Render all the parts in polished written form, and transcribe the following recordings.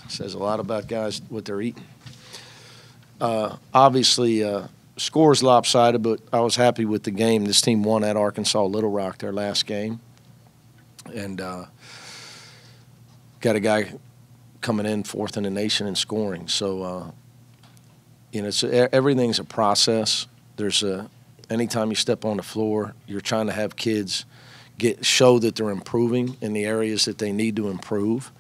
Says a lot about guys, what they're eating. Obviously, score's lopsided, but I was happy with the game. This team won at Arkansas-Little Rock their last game. And got a guy coming in fourth in the nation in scoring. So, everything's a process. Anytime you step on the floor, you're trying to have kids show that they're improving in the areas that they need to improve.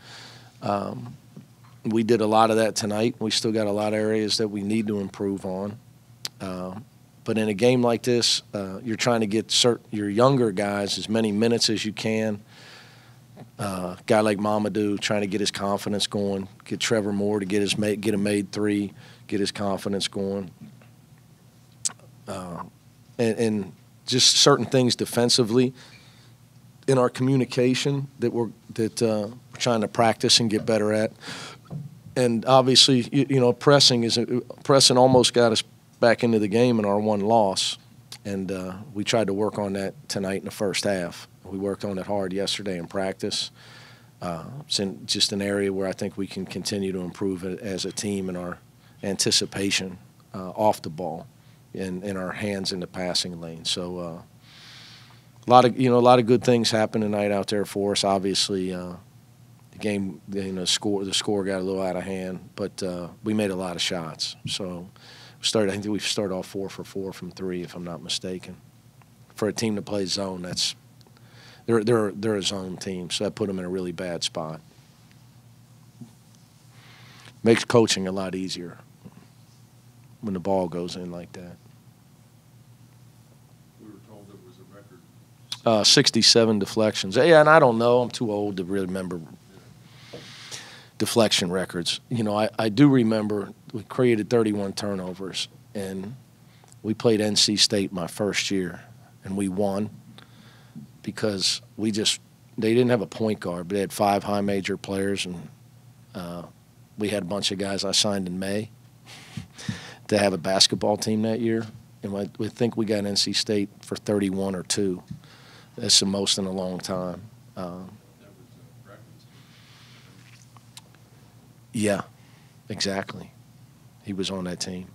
We did a lot of that tonight. We still got a lot of areas that we need to improve on. But in a game like this, you're trying to get your younger guys as many minutes as you can. Guy like Mamadou trying to get his confidence going, get Trevor Moore to get a made three, get his confidence going. And just certain things defensively in our communication that we're trying to practice and get better at. And obviously, pressing almost got us back into the game in our one loss. And we tried to work on that tonight in the first half. We worked on it hard yesterday in practice. It's just an area where I think we can continue to improve as a team in our anticipation off the ball and in our hands in the passing lane. So a lot of good things happened tonight out there for us. Obviously, the game, the score got a little out of hand, but we made a lot of shots. So I think we started off 4 for 4 from 3, if I'm not mistaken. For a team that plays zone, they're a zone team, so that put them in a really bad spot. Makes coaching a lot easier when the ball goes in like that. We were told there was a record. 67 deflections. Yeah, and I don't know. I'm too old to really remember deflection records. I do remember we created 31 turnovers, and we played NC State my first year, and we won because they didn't have a point guard, but they had 5 high major players, and we had a bunch of guys I signed in May to have a basketball team that year, and we think we got NC State for 31 or 2. That's the most in a long time. Yeah, exactly. He was on that team.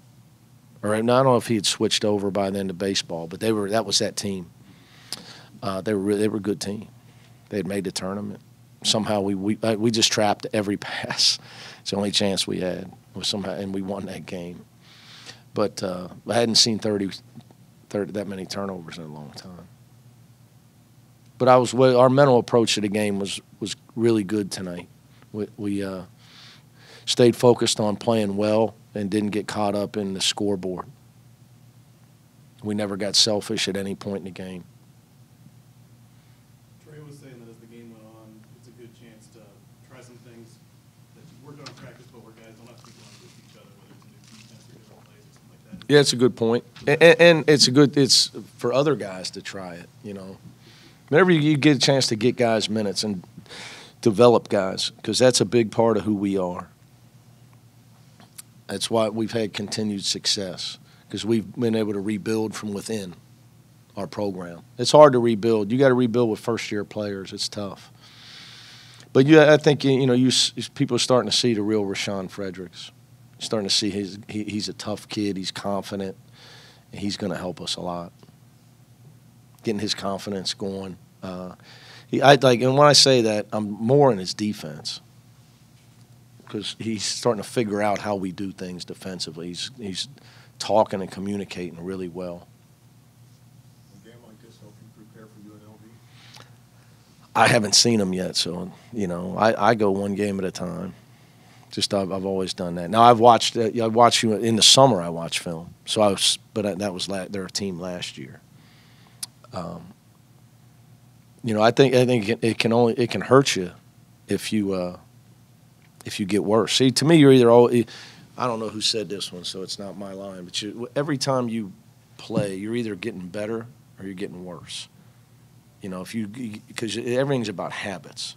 Or I don't know if he had switched over by then to baseball, but that was that team. They were a good team. They had made the tournament. Somehow we just trapped every pass. It's the only chance we had and we won that game. But I hadn't seen 30 that many turnovers in a long time. But our mental approach to the game was really good tonight. We stayed focused on playing well and didn't get caught up in the scoreboard. We never got selfish at any point in the game. Trey was saying that as the game went on, it's a good chance to try some things that you worked on in practice, but where guys don't have to be going with each other, whether it's a new defense or different plays or something like that. Yeah, it's a good point, and it's for other guys to try it. Whenever you get a chance to get guys minutes and develop guys, because that's a big part of who we are. That's why we've had continued success, because we've been able to rebuild from within our program. It's hard to rebuild. You got to rebuild with first-year players. It's tough. But I think people are starting to see the real Rashawn Fredericks. Starting to see he's a tough kid. He's confident, and he's going to help us a lot. Getting his confidence going. And when I say that, I'm more in his defense, because he's starting to figure out how we do things defensively. He's talking and communicating really well. A game like this help you prepare for UNLV? I haven't seen him yet, so I go one game at a time. I've always done that. Now I watched you in the summer. I watched film, that was their team last year. I think it can hurt you if you get worse. See, to me, you're either I don't know who said this one, so it's not my line, but every time you play, you're either getting better or you're getting worse. Because everything's about habits.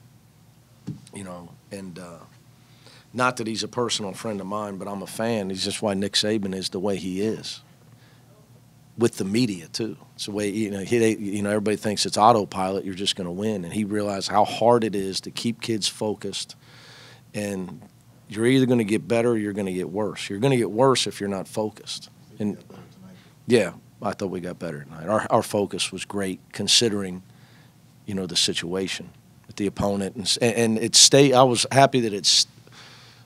And not that he's a personal friend of mine, but I'm a fan. He's just why Nick Saban is the way he is. With the media too, it's the way everybody thinks it's autopilot. You're just going to win, and he realized how hard it is to keep kids focused and you're either going to get better or you're going to get worse. You're going to get worse if you're not focused. And yeah, I thought we got better tonight. Our focus was great considering, the situation with the opponent, and it stayed. I was happy that it's.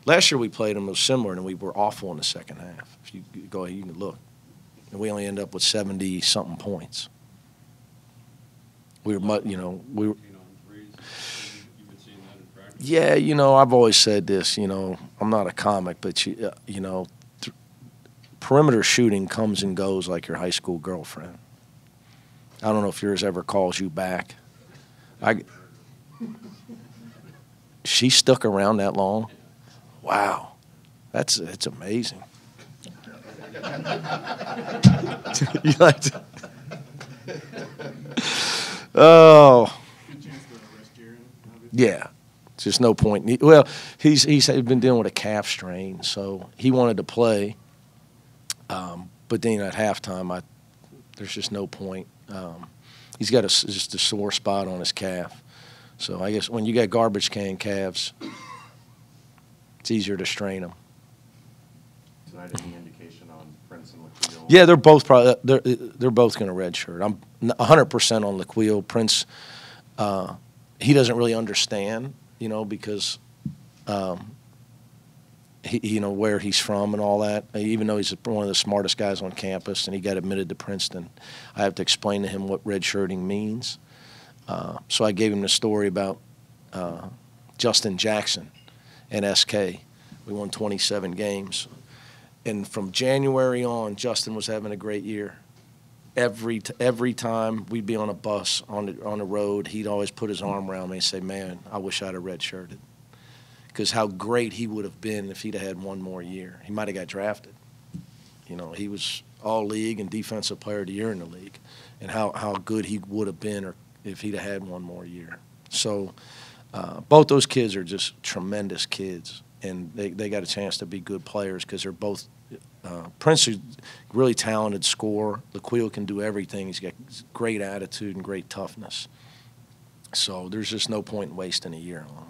Last year we played them, it was similar, and we were awful in the second half. If you go ahead, you can look, and we only end up with 70-something points. We were, we were. Yeah, I've always said this. I'm not a comic, but perimeter shooting comes and goes like your high school girlfriend. I don't know if yours ever calls you back. She stuck around that long? Wow. It's amazing. You like to? Oh. Good chance to arrest Jaron, obviously. Yeah. Just no point. Well, he's been dealing with a calf strain, so he wanted to play. But then at halftime, there's just no point. He's got just a sore spot on his calf. So I guess when you got garbage can calves, it's easier to strain them. Tonight, any indication on Prince and Laquille? Yeah, they're both probably they're both going to redshirt. I'm 100% on Laquille. Prince, he doesn't really understand, because he, where he's from and all that. Even though he's one of the smartest guys on campus and he got admitted to Princeton, I have to explain to him what redshirting means. So I gave him the story about Justin Jackson and SK. We won 27 games. And from January on, Justin was having a great year. Every time we'd be on a bus on the road, he'd always put his arm around me and say, "Man, I wish I'd have redshirted." Because how great he would have been if he'd have had one more year. He might have got drafted. He was all-league and defensive player of the year in the league. And how good he would have been if he'd have had one more year. So both those kids are just tremendous kids. And they got a chance to be good players because they're both Prince is a really talented scorer. Laquille can do everything. He's got great attitude and great toughness. So there's just no point in wasting a year on him.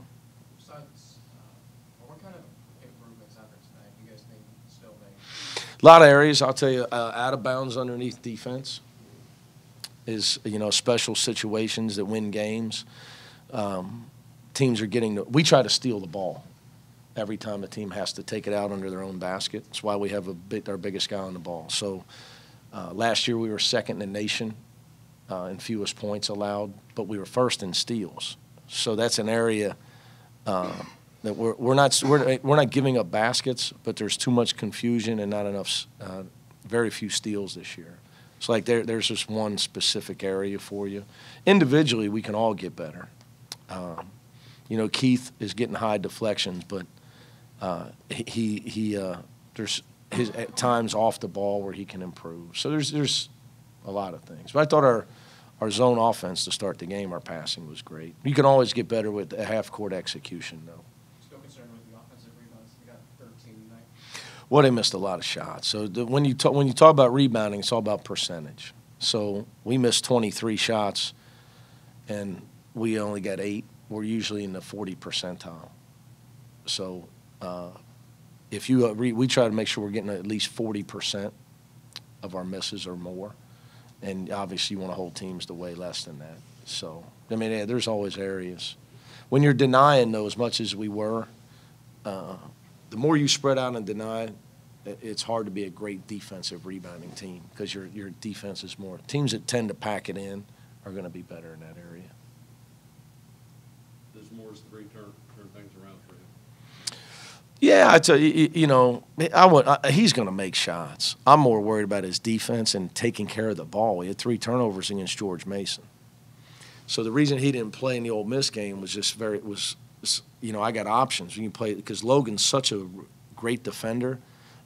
What kind of improvements after tonight do you guys think still make? A lot of areas. I'll tell you, out of bounds underneath defense is, special situations that win games. Teams are we try to steal the ball every time the team has to take it out under their own basket. That's why we have our biggest guy on the ball. So last year we were second in the nation in fewest points allowed, but we were first in steals. So that's an area that we're not giving up baskets, but there's too much confusion and not enough, very few steals this year. So like there's just one specific area for you. Individually, we can all get better. Keith is getting high deflections, but there's his at times off the ball where he can improve. So there's a lot of things. But I thought our zone offense to start the game, our passing was great. You can always get better with a half-court execution, though. Still concerned with the offensive rebounds? You got 13 tonight. Well, they missed a lot of shots. So when you talk about rebounding, it's all about percentage. So we missed 23 shots, and we only got 8. We're usually in the 40 percentile. So if you we try to make sure we're getting at least 40% of our misses or more, and obviously you want to hold teams to way less than that. So there's always areas. When you're denying, though, as much as we were, the more you spread out and deny, it's hard to be a great defensive rebounding team because your defense is more. Teams that tend to pack it in are going to be better in that area. Does Moore's 3 turn things around for you? Yeah, I tell you, he's going to make shots. I'm more worried about his defense and taking care of the ball. He had 3 turnovers against George Mason. So the reason he didn't play in the Ole Miss game was just I got options. You can play because Logan's such a great defender,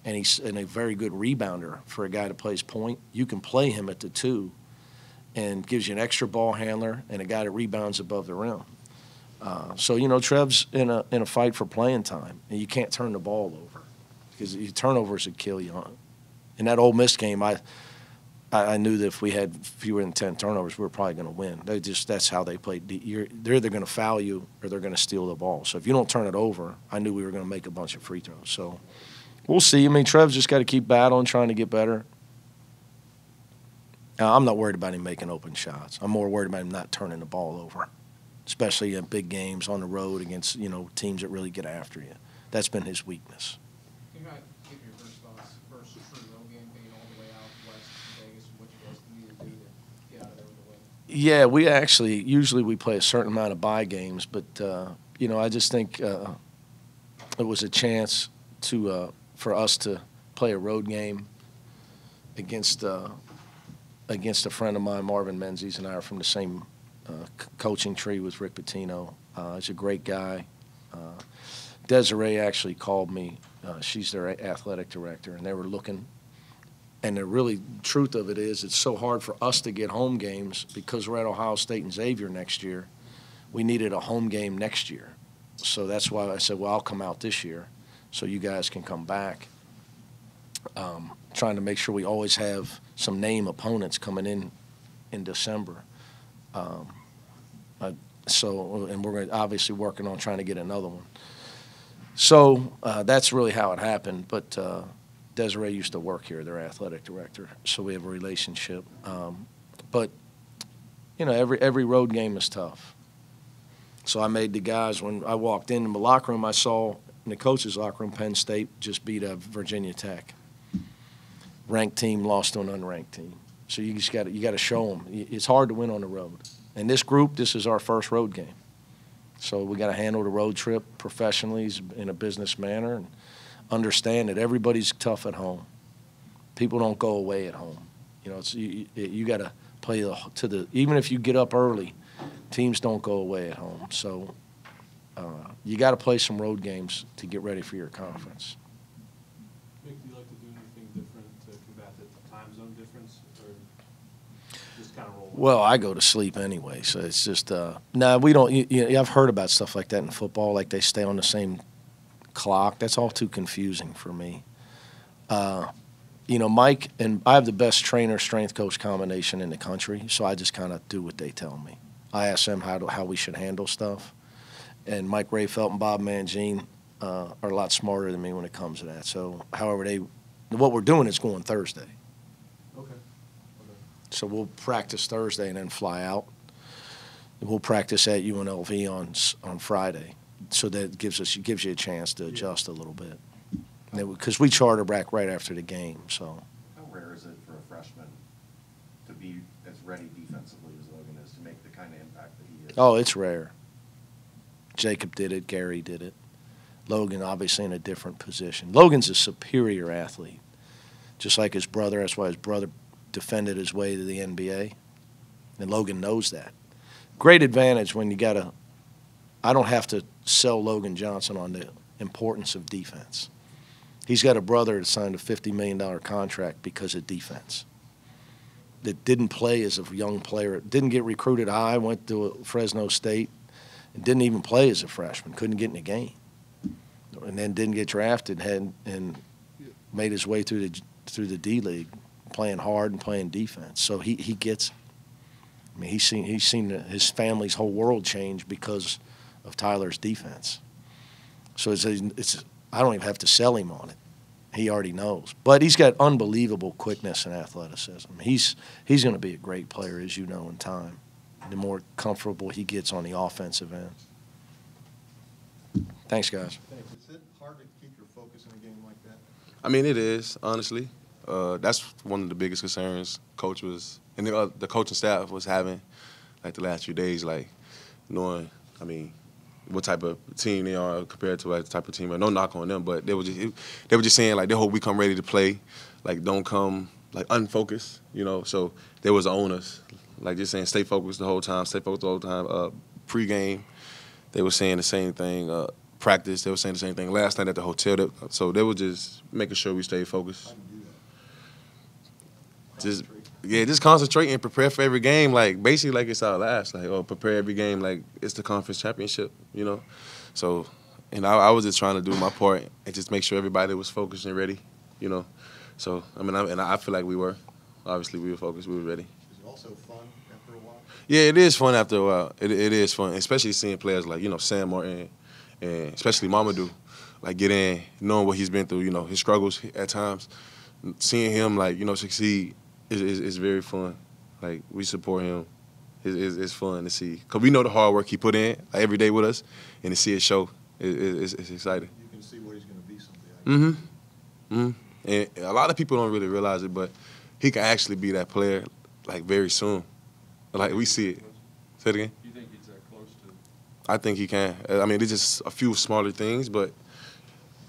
and he's a very good rebounder for a guy that plays point. You can play him at the 2, and gives you an extra ball handler and a guy that rebounds above the rim. So Trev's in a fight for playing time, and you can't turn the ball over because turnovers would kill you. In that Ole Miss game, I knew that if we had fewer than 10 turnovers, we were probably going to win. That's how they play. They're either going to foul you or they're going to steal the ball. So if you don't turn it over, I knew we were going to make a bunch of free throws. So we'll see. I mean, Trev's just got to keep battling, trying to get better. I'm not worried about him making open shots. I'm more worried about him not turning the ball over, especially in big games on the road against, teams that really get after you. That's been his weakness. Can you give your first thoughts, first true road game, being all the way out west to Vegas, what you guys need to do to get out of there with a win? Yeah, we actually usually we play a certain amount of bye games, but I just think it was a chance for us to play a road game against a friend of mine, Marvin Menzies, and I are from the same coaching tree with Rick Pitino. He's a great guy. Desiree actually called me. She's their athletic director, and they were looking. And the really truth of it is it's so hard for us to get home games because we're at Ohio State and Xavier next year. We needed a home game next year. So that's why I said, well, I'll come out this year so you guys can come back. Trying to make sure we always have some name opponents coming in December. And we're obviously working on trying to get another one. So that's really how it happened. But Desiree used to work here, their athletic director, so we have a relationship. But every road game is tough. So I made the guys, when I walked in the locker room, I saw in the coach's locker room Penn State just beat Virginia Tech. Ranked team lost to an unranked team. So you got to show them. It's hard to win on the road. And this group, this is our first road game. So we got to handle the road trip professionally in a business manner and understand that everybody's tough at home. People don't go away at home. You got to play even if you get up early, teams don't go away at home. So you got to play some road games to get ready for your conference. Mick, do you like to do anything different to combat the time zone difference, or just kind of roll? Well, I go to sleep anyway, so it's just no. We don't. I've heard about stuff like that in football, like they stay on the same clock. That's all too confusing for me. Mike and I have the best trainer strength coach combination in the country, so I just kind of do what they tell me. I ask them how we should handle stuff, and Mike Rayfelt and Bob Mangine are a lot smarter than me when it comes to that. So, what we're doing is going Thursday. Okay. So we'll practice Thursday and then fly out. And we'll practice at UNLV on Friday. So that gives you a chance to adjust a little bit. Because we charter back right after the game. So. How rare is it for a freshman to be as ready defensively as Logan is to make the kind of impact that he is? Oh, it's rare. Jacob did it. Gary did it. Logan obviously in a different position. Logan's a superior athlete, just like his brother. That's why his brother defended his way to the NBA, and Logan knows that. Great advantage when I don't have to sell Logan Johnson on the importance of defense. He's got a brother that signed a $50 million contract because of defense. That didn't play as a young player, didn't get recruited high, went to Fresno State, and didn't even play as a freshman, couldn't get in the game. And then didn't get drafted and made his way through the D League, playing hard and playing defense. So he gets it. I mean, he's seen his family's whole world change because of Tyler's defense. So I don't even have to sell him on it. He already knows. But he's got unbelievable quickness and athleticism. He's going to be a great player, as you know, in time. The more comfortable he gets on the offensive end. Thanks, guys. Thanks. Is it hard to keep your focus in a game like that? I mean, it is, honestly. That's one of the biggest concerns coach was, and the coaching staff was having, like, the last few days, like, knowing, what type of team they are compared to like, the type of team. No knock on them, but they were just saying, like, they hope we come ready to play, like, don't come, like, unfocused, So they was on us, like, just saying stay focused the whole time, Pre-game, they were saying the same thing. Practice, they were saying the same thing last night at the hotel. So they were just making sure we stayed focused. How do you do that? Just concentrate and prepare for every game. Like, basically, like it's our last. Like, prepare every game like it's the conference championship, So, I was just trying to do my part and just make sure everybody was focused and ready, So, I feel like we were. obviously we were focused, we were ready. Is it also fun after a while? Yeah, it is fun after a while. It is fun, especially seeing players like, Sam Martin and especially Mamadou, like get in, knowing what he's been through, his struggles at times. Seeing him, like, succeed is very fun. Like, we support him. It's fun to see. Because we know the hard work he put in like, every day with us, and to see it show, it's exciting. You can see what he's going to be someday. And a lot of people don't really realize it, but he can actually be that player, like, very soon. Like, we see it. Say it again? You think he's that close to? I think he can. I mean, it's just a few smaller things, but,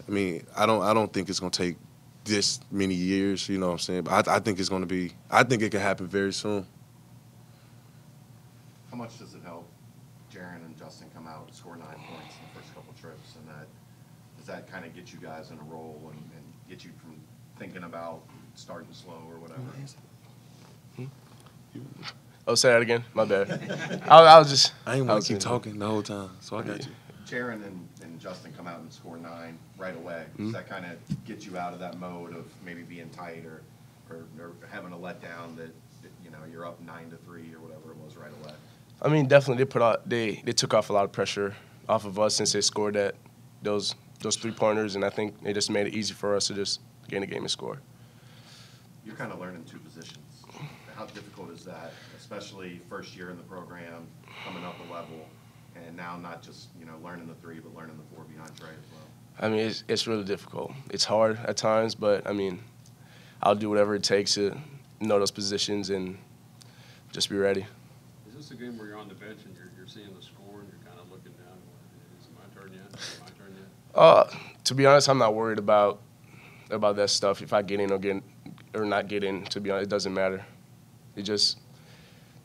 I mean, I don't think it's going to take this many years, you know what I'm saying? But I think it's going to be – I think it can happen very soon. How much does it help Jaron and Justin come out and score 9 points in the first couple trips? And does that kind of get you guys in a roll and get you from thinking about starting slow or whatever? Oh, say that again. My bad. I was just. I ain't want to keep talking the whole time, so I got you. Jaron and Justin come out and score 9 right away. Does that kind of get you out of that mode of maybe being tight or having a letdown that you're up 9-3 or whatever it was right away? I mean, definitely they took off a lot of pressure off of us since they scored those 3-pointers, and I think they just made it easy for us to just get in the game and score. You're kind of learning 2 positions. How difficult is that, especially first year in the program, coming up a level, and now not just learning the 3, but learning the 4 behind Trey as well? I mean, it's really difficult. It's hard at times, but I mean, I'll do whatever it takes to know those positions and just be ready. Is this a game where you're on the bench and you're seeing the score and you're kind of looking down? Is it my turn yet? Is it my turn yet? To be honest, I'm not worried about that stuff. If I get in or not get in, to be honest, it doesn't matter. It's just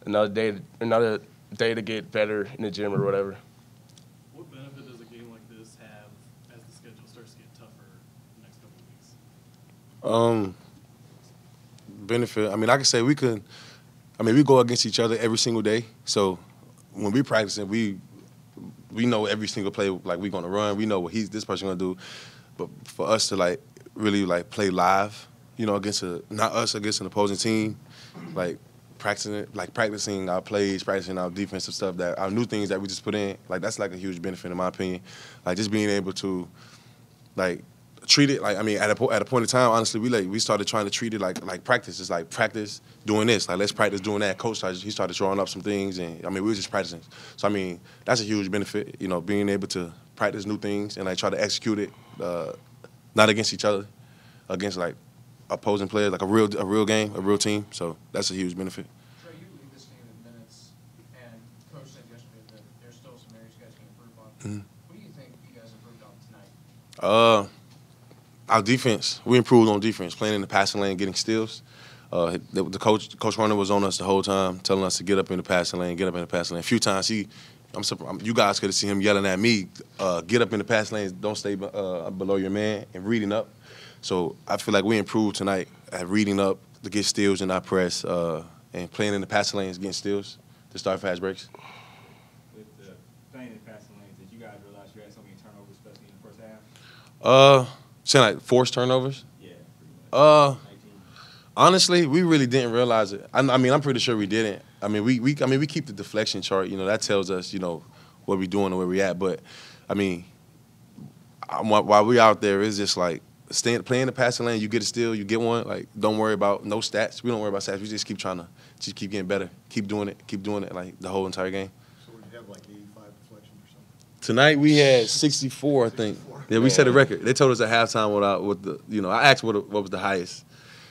another day to get better in the gym or whatever. What benefit does a game like this have as the schedule starts to get tougher the next couple of weeks? Benefit. I mean, I can say we go against each other every single day. So when we practicing, we know every single play, like we're gonna run. We know what this person gonna do. But for us to like really like play live, against not us against an opposing team, like practicing our plays, practicing our defensive stuff, that our new things that we just put in, like that's like a huge benefit in my opinion. Like just being able to like treat it like, I mean, at a point in time, honestly, we started trying to treat it like practice. It's like practice doing this, like let's practice doing that. Coach he started drawing up some things, and I mean we were just practicing. So I mean that's a huge benefit, being able to practice new things and like try to execute it, not against each other, against like opposing players, like a real game, a real team. So that's a huge benefit. Trey, you lead this team in minutes, and Coach said yesterday that there's still some areas you guys can improve on. What do you think you guys improved on tonight? Our defense. We improved on defense, playing in the passing lane, getting steals. The Coach Cronin was on us the whole time, telling us to get up in the passing lane, get up in the passing lane. A few times I'm surprised, you guys could have seen him yelling at me, get up in the passing lane, don't stay below your man, and reading up. So I feel like we improved tonight at reading up to get steals in our press and playing in the passing lanes, getting steals to start fast breaks. With playing in the passing lanes, did you guys realize you had so many turnovers, especially in the first half? Saying like forced turnovers? Yeah, pretty much. 19. Honestly, we really didn't realize it. I mean, I'm pretty sure we didn't. I mean, we keep the deflection chart. That tells us, what we're doing and where we're at. But I mean, while we're out there, it's just like playing the passing lane. You get a steal, you get one. Like, don't worry about no stats. We don't worry about stats. We just keep trying to keep getting better, keep doing it like the whole entire game. So would you have like 85 deflections or something? Tonight we had 64, I think. 64. Yeah, we set a record. They told us at halftime with the I asked what was the highest,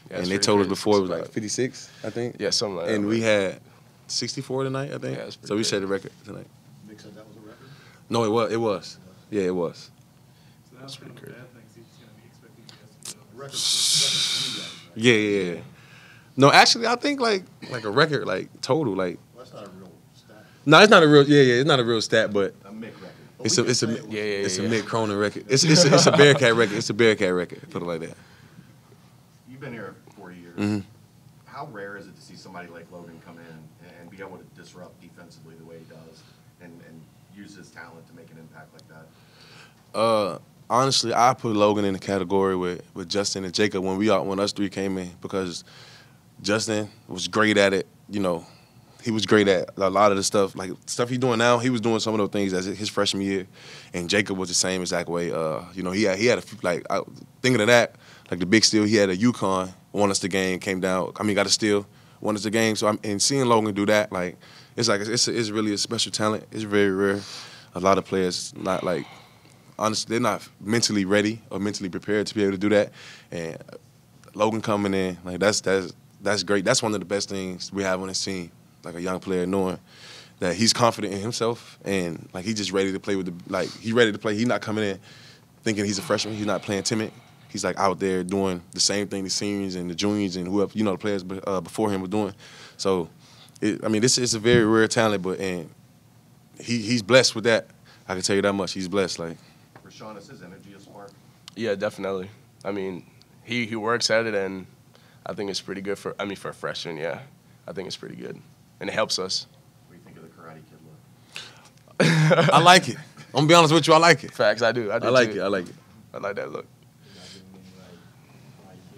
and they told us before it was like 56, I think. Yeah, something like that. And we had 64 tonight, I think. Yeah, so we set a record tonight. Mick said that was a record? No, it was. Yeah, it was. So that's pretty bad things. He's just going to be expecting you guys to do. Record for you guys, right? Yeah. No, actually, I think like a record, like total, like. Well, that's not a real stat. No, it's not a real. Yeah, it's not a real stat, but. A Mick record. It's a Mick Cronin record. It's a Bearcat record. It's a Bearcat record. Put it like that. You've been here 4 years. Mm-hmm. How rare is it to see somebody like Logan come in and be able to disrupt defensively the way he does and use his talent to make an impact like that? Honestly, I put Logan in the category with Justin and Jacob when us three came in, because Justin was great at it. You know, he was great at a lot of the stuff. Like, stuff he's doing now, he was doing some of those things as his freshman year. And Jacob was the same exact way. You know, he had thinking of that, like the big steal, he had a UConn, won us the game, came down. I mean, got a steal, won us the game. So, and seeing Logan do that, like, it's really a special talent. It's very rare. A lot of players not like, honestly, they're not mentally ready or mentally prepared to be able to do that. And Logan coming in, like, that's great. That's one of the best things we have on this team, like a young player knowing that he's confident in himself and, like, he's just ready to play with he's ready to play. He's not coming in thinking he's a freshman. He's not playing timid. He's, like, out there doing the same thing the seniors and the juniors and whoever, you know, the players before him were doing. So, this is a very rare talent, and he's blessed with that. I can tell you that much. He's blessed. Like, Rashawn, is his energy a spark? Yeah, definitely. I mean, he works at it, and I think it's pretty good for a freshman, yeah. I think it's pretty good. And it helps us. What do you think of the Karate Kid look? I like it. I'm going to be honest with you, I like it. Facts, I do. I like too. it. I like it. I like that look.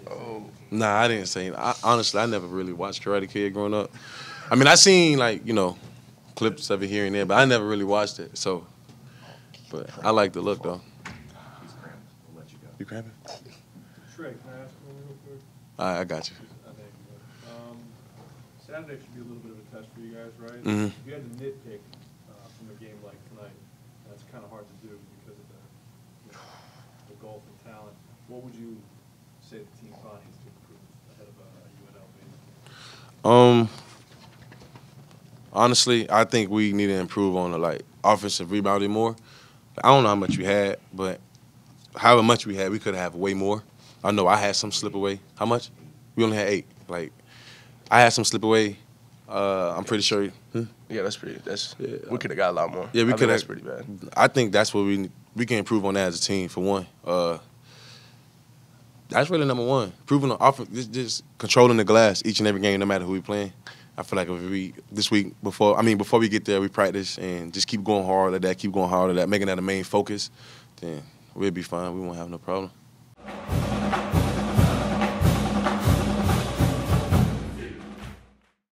Oh. Nah, I didn't say it. Honestly, I never really watched Karate Kid growing up. I mean, I seen, like, you know, clips of it here and there, but I never really watched it. So, but I like the look, though. He's cramped. We'll let you go. You cramping? Trey, can I ask one real quick? All right, I got you. Thank you. Saturday should be a little bit of a test for you guys, right? Mhm. If you had to nitpick from a game like tonight, that's kind of hard to do because of the gulf in talent. What would you say the team probably needs to improve ahead of UNLV? Honestly, I think we need to improve on the, like, offensive rebounding more. I don't know how much we had, but however much we had, we could have way more. I know I had some slip away. How much? We only had 8. Like, I had some slip away. I'm pretty sure. Yeah, we could have got a lot more. Yeah, we could have. That's pretty bad. I think that's what we can improve on that as a team, for one. That's really number one. Improving the offense, just controlling the glass each and every game, no matter who we playing. I feel like if this week, before we get there, we practice and just keep going hard at that, making that a main focus, then we'll be fine. We won't have no problem.